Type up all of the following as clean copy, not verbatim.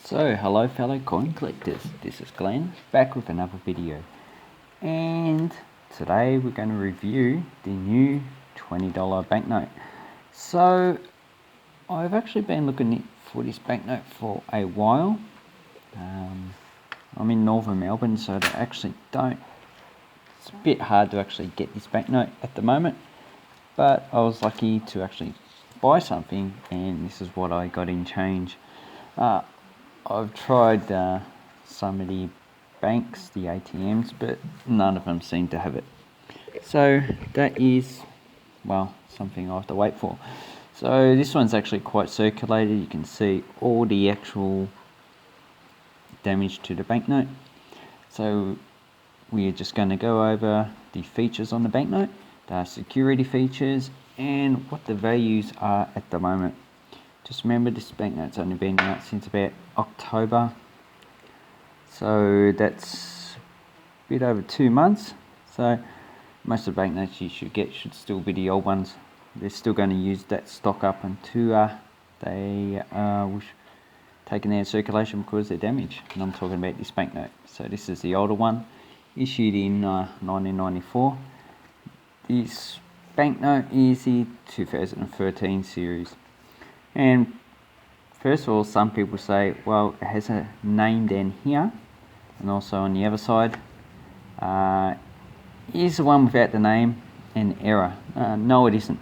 So, hello fellow coin collectors, this is Glenn, back with another video. And today we're going to review the new $20 banknote. So, I've actually been looking for this banknote for a while. I'm in northern Melbourne, so it's a bit hard to actually get this banknote at the moment. But I was lucky to actually buy something, and this is what I got in change. I've tried some of the banks, the ATMs, but none of them seem to have it. So that is, well, something I have to wait for. So this one's actually quite circulated. You can see all the actual damage to the banknote. So we're just going to go over the features on the banknote, the security features, and what the values are at the moment. Just remember, this banknote's only been out since about October, so that's a bit over 2 months. So most of the banknotes you should get should still be the old ones. They're still going to use that stock up until they taken out of circulation because they're damaged. And I'm talking about this banknote. So this is the older one, issued in 1994. This banknote is the 2013 series. And first of all, some people say, well, it has a name down here, and also on the other side. Is the one without the name an error? No, it isn't.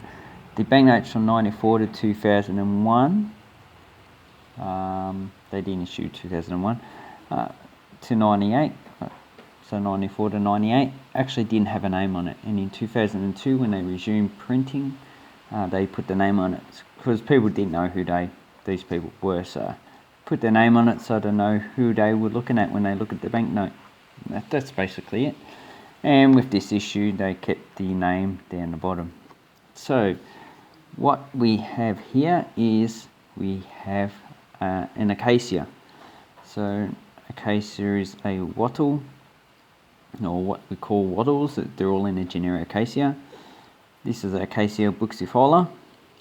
The banknotes from 94 to 2001, they didn't issue 2001, to 98, so 94 to 98, actually didn't have a name on it. And in 2002, when they resumed printing, they put the name on it because people didn't know who these people were, so put their name on it so they know who they were looking at when they look at the banknote. That's basically it. And with this issue, they kept the name down the bottom. So what we have here is we have an acacia. So acacia is a wattle, or what we call wattles. They're all in the genera acacia. This is Acacia buxifolia,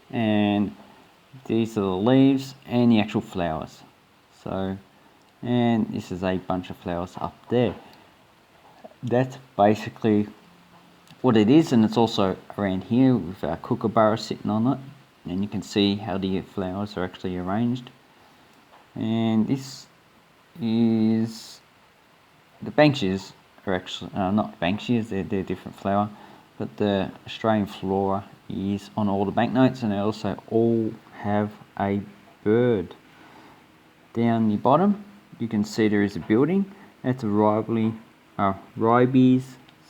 and these are the leaves and the actual flowers. So, and this is a bunch of flowers up there. That's basically what it is, and it's also around here with our kookaburra sitting on it, and you can see how the flowers are actually arranged. And this is the Banksias are actually not Banksias, they're different flower, but the Australian flora is on all the banknotes, and they also all have a bird. Down the bottom you can see there is a building. That's a Rybe's,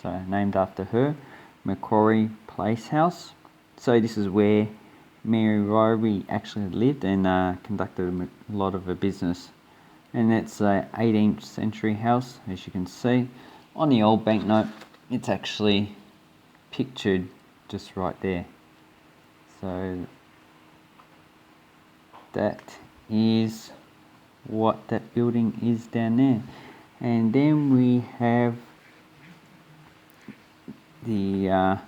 so named after her, Macquarie Place House. So this is where Mary Rybe actually lived and conducted a lot of her business. And it's a 18th century house, as you can see. On the old banknote, it's actually pictured just right there. So that is what that building is down there. And then we have the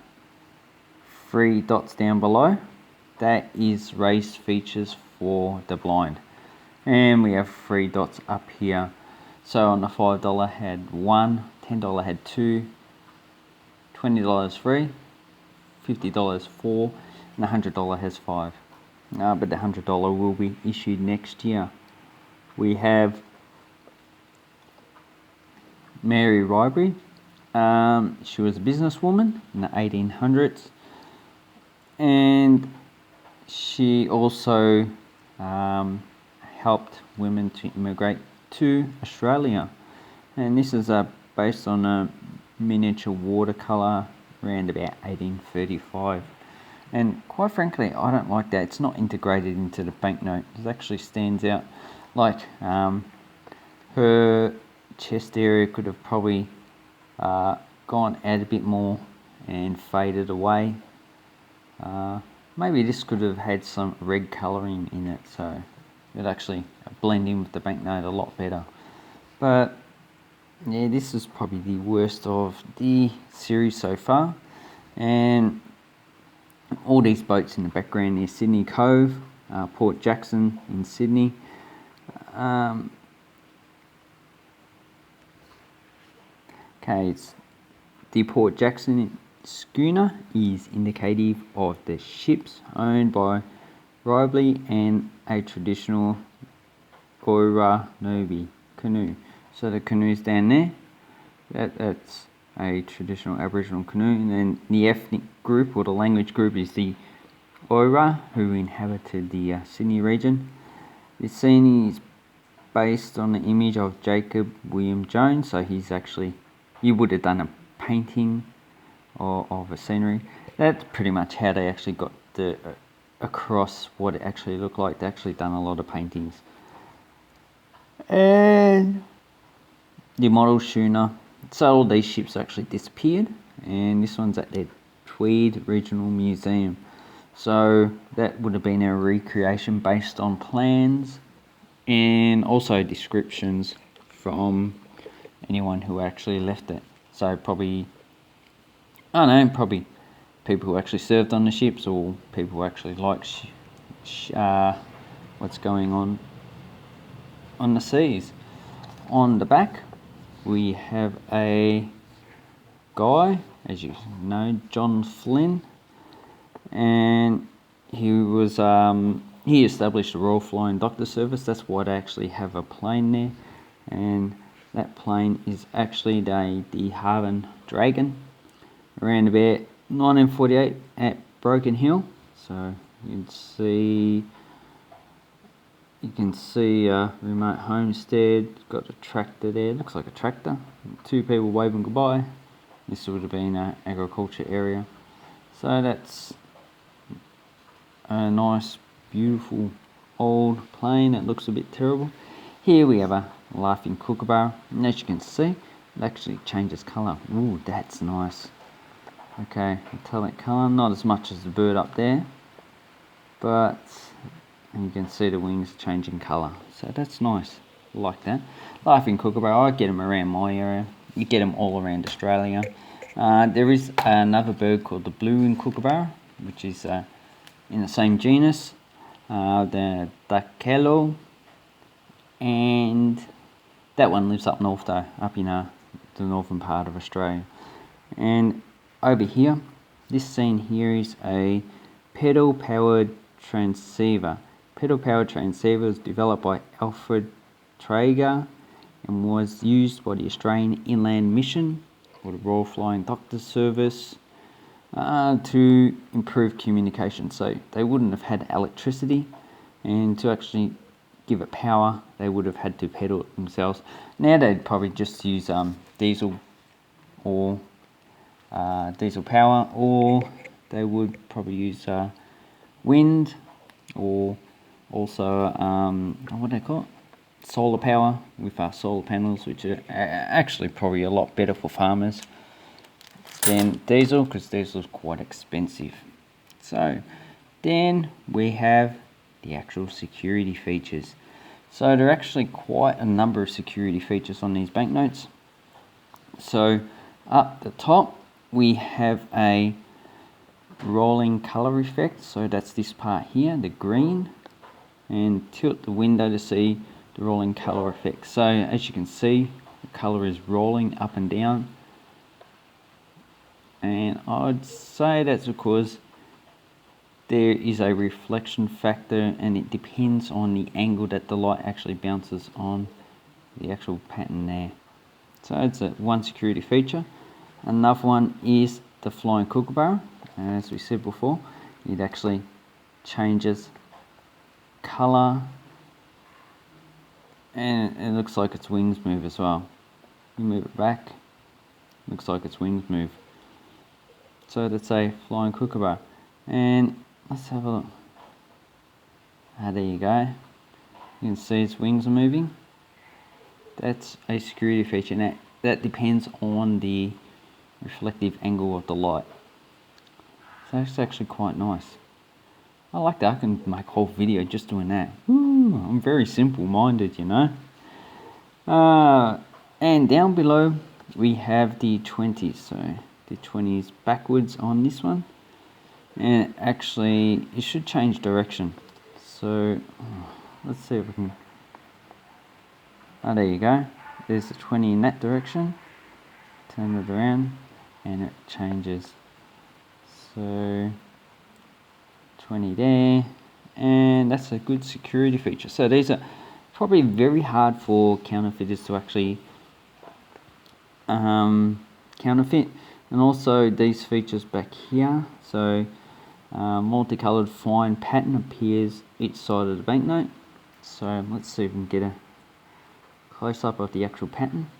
3 dots down below. That is raised features for the blind. And we have 3 dots up here. So on the $5 had 1, $10 had 2, $20 3, $50 4, and the $100 has 5. But the $100 will be issued next year. We have Mary Rybe. She was a businesswoman in the 1800s, and she also helped women to immigrate to Australia. And this is based on a miniature watercolour around about 1835. And quite frankly, I don't like that. It's not integrated into the banknote. It actually stands out. Like her chest area could have probably gone out a bit more and faded away. Maybe this could have had some red colouring in it, so it actually blend in with the banknote a lot better. But yeah, this is probably the worst of the series so far. And all these boats in the background is Sydney Cove, Port Jackson in Sydney. Okay, the Port Jackson schooner is indicative of the ships owned by Ribley and a traditional Oira Nobi canoe. So the canoe's down there. That's a traditional Aboriginal canoe, and then the ethnic group or the language group is the Oira, who inhabited the Sydney region. This scene is based on the image of Jacob William Jones, so he's actually, you would have done a painting of a scenery. That's pretty much how they actually got across what it actually looked like. They actually done a lot of paintings. And the model schooner, so all these ships actually disappeared, and this one's at the Tweed Regional Museum. So that would have been a recreation based on plans and also descriptions from anyone who actually left it. So probably, I don't know, probably people who actually served on the ships, or people who actually like what's going on the seas. On the back, we have a guy, as you know, John Flynn, and he was he established the Royal Flying Doctor Service. That's why they actually have a plane there, and that plane is actually the de Havilland Dragon, around about 1948 at Broken Hill. So you can see remote homestead, got a tractor there, looks like a tractor, 2 people waving goodbye. This would have been an agriculture area. So that's a nice, beautiful old plane that looks a bit terrible. Here we have a laughing kookaburra, and as you can see, it actually changes colour. Ooh, that's nice. Okay, metallic colour, not as much as the bird up there, but and you can see the wings changing colour, so that's nice. I like that. Laughing kookaburra, I get them around my area. You get them all around Australia. There is another bird called the blue kookaburra, which is in the same genus, the Dacelo, and that one lives up north though, up in the northern part of Australia. And over here, this scene here is a pedal-powered transceiver. Pedal-powered transceiver was developed by Alfred Traeger and was used by the Australian Inland Mission or the Royal Flying Doctor Service to improve communication. So they wouldn't have had electricity, and to actually give it power, they would have had to pedal it themselves. Now they'd probably just use diesel or diesel power, or they would probably use wind, or also what do they call it? Solar power with solar panels, which are actually probably a lot better for farmers than diesel, because diesel is quite expensive. So then we have the actual security features. So there are actually quite a number of security features on these banknotes. So up the top we have a rolling colour effect, so that's this part here, the green, and tilt the window to see the rolling colour effect. So as you can see, the colour is rolling up and down, and I'd say that's because there is a reflection factor, and it depends on the angle that the light actually bounces on the actual pattern there. So it's one security feature. Another one is the flying kookaburra. As we said before, it actually changes colour, and it looks like its wings move as well. You move it back, looks like its wings move. So that's a flying kookaburra. And let's have a look. There you go. You can see its wings are moving. That's a security feature. Now that depends on the reflective angle of the light. So that's actually quite nice. I like that. I can make a whole video just doing that. Ooh, I'm very simple minded, you know. And down below we have the 20s. So the 20s backwards on this one. And actually it should change direction. So let's see if we can. There you go. There's the 20 in that direction. turn it around and it changes. So 20 there, and that's a good security feature. So these are probably very hard for counterfeiters to actually counterfeit. And also these features back here, so multicolored fine pattern appears each side of the banknote. So let's see if we can get a close-up of the actual pattern.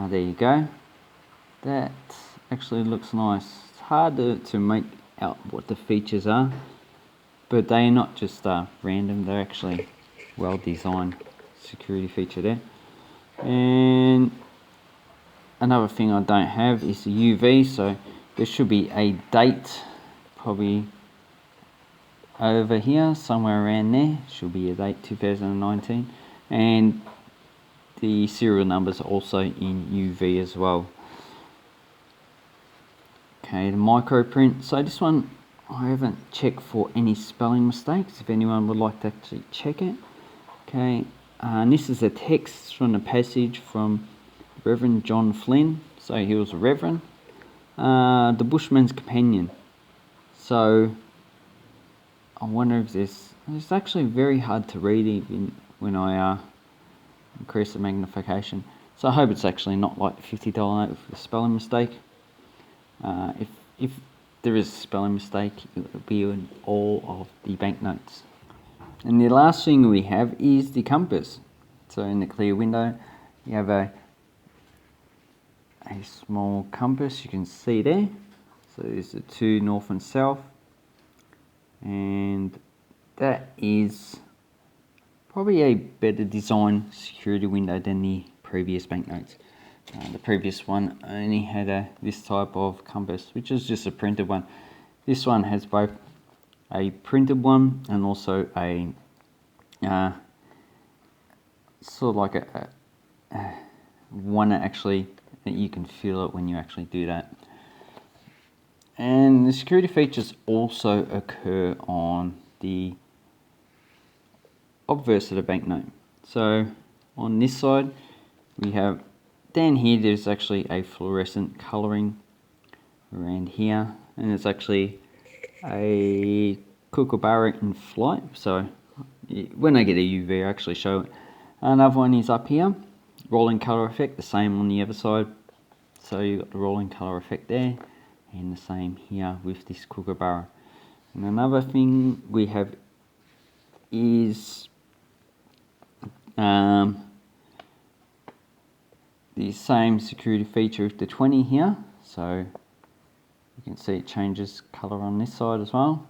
There you go. That actually looks nice. It's hard to make out what the features are, but they're not just random, they're actually well designed security feature there. And another thing I don't have is the UV, so there should be a date probably over here, somewhere around there, should be a date 2019, and the serial numbers are also in UV as well. Okay, the micro print. So this one I haven't checked for any spelling mistakes, if anyone would like to actually check it. Okay, and this is a text from the passage from Reverend John Flynn. So he was a reverend. The Bushman's Companion. So I wonder if it's actually very hard to read even when I increase the magnification. So I hope it's actually not like the $50 note with a spelling mistake. If there is a spelling mistake, it will be in all of the banknotes. And the last thing we have is the compass. So in the clear window, you have a small compass, you can see there. So there's the two north and south, and that is probably a better design security window than the previous banknotes. The previous one only had this type of compass, which is just a printed one. This one has both a printed one and also a sort of like a one that actually that you can feel it when you actually do that. And the security features also occur on the obverse of the banknote. So on this side we have, down here there's actually a fluorescent colouring around here, and it's actually a kookaburra in flight. So when I get a UV I actually show it. Another one is up here, rolling colour effect, the same on the other side. So you've got the rolling colour effect there, and the same here with this kookaburra. And another thing we have is the same security feature with the 20 here. So you can see it changes colour on this side as well.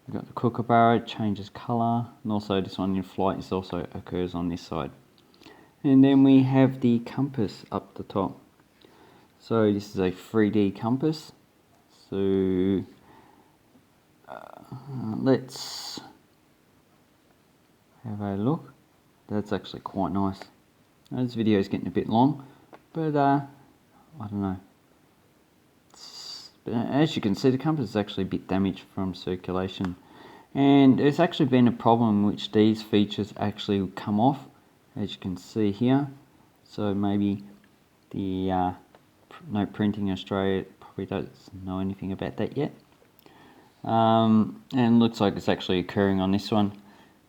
We've got the kookaburra, it changes colour, and also this one in flight is also occurs on this side. And then we have the compass up the top. So this is a 3D compass. So let's have a look. That's actually quite nice. Now, this video is getting a bit long, but I don't know. But as you can see, the compass is actually a bit damaged from circulation, and there's actually been a problem in which these features actually come off, as you can see here. So maybe the No Printing Australia probably doesn't know anything about that yet. And it looks like it's actually occurring on this one,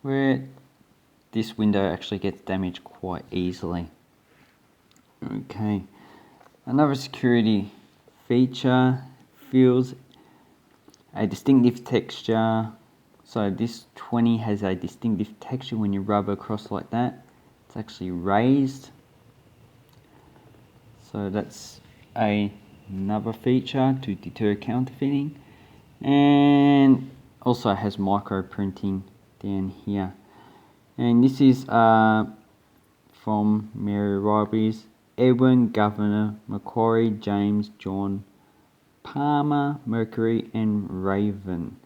where this window actually gets damaged quite easily. Okay, another security feature feels a distinctive texture. So this 20 has a distinctive texture when you rub across like that. It's actually raised. So that's another feature to deter counterfeiting. And also has micro printing down here. And this is from Mary Ribery's Edwin, Governor, Macquarie, James, John, Palmer, Mercury, and Raven.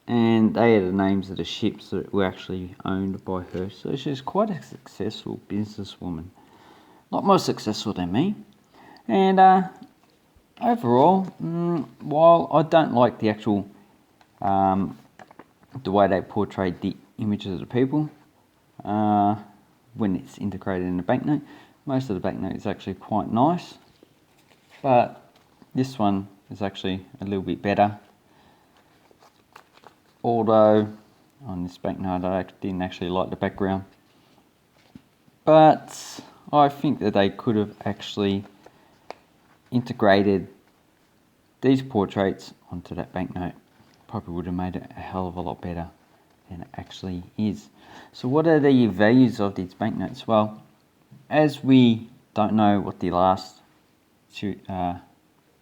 And they are the names of the ships that were actually owned by her. So she's quite a successful businesswoman. A lot more successful than me. And overall, while I don't like the actual the way they portrayed the images of the people, when it's integrated in a banknote. Most of the banknote is actually quite nice, but this one is actually a little bit better. Although on this banknote I didn't actually like the background, but I think that they could have actually integrated these portraits onto that banknote. Probably would have made it a hell of a lot better than it actually is. So what are the values of these banknotes? Well, as we don't know what the last two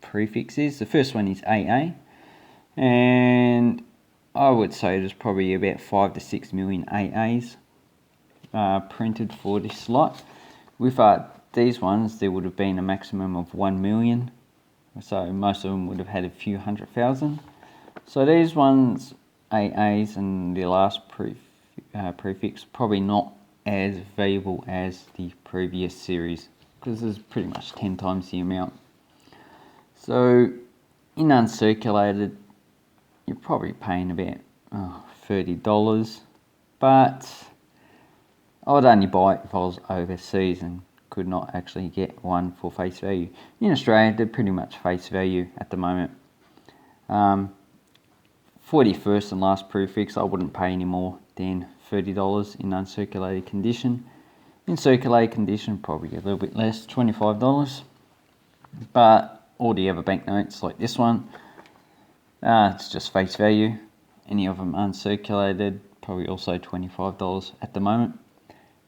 prefix is, the first one is AA, and I would say there's probably about 5 to 6 million AAs printed for this lot. With these ones, there would have been a maximum of 1 million, so most of them would have had a few 100,000. So these ones, AAs, and the last prefix, probably not as valuable as the previous series, because it's pretty much 10 times the amount. So in uncirculated, you're probably paying about $30, but I would only buy it if I was overseas and could not actually get one for face value. In Australia, they're pretty much face value at the moment. For the first and last prefix, I wouldn't pay any more than $30 in uncirculated condition. In circulated condition, probably a little bit less, $25. But all the other banknotes, like this one, it's just face value. Any of them uncirculated, probably also $25 at the moment.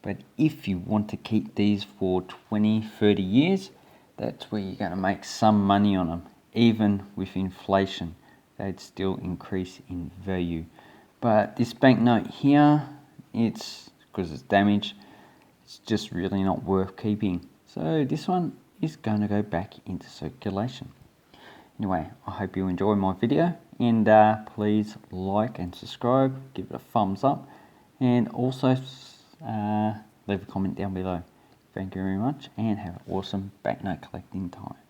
But if you want to keep these for 20-30 years, that's where you're going to make some money on them. Even with inflation, they'd still increase in value. But this banknote here, it's because it's damaged, it's just really not worth keeping. So this one is going to go back into circulation. Anyway, I hope you enjoy my video, and please like and subscribe, give it a thumbs up, and also leave a comment down below. Thank you very much, and have an awesome banknote collecting time.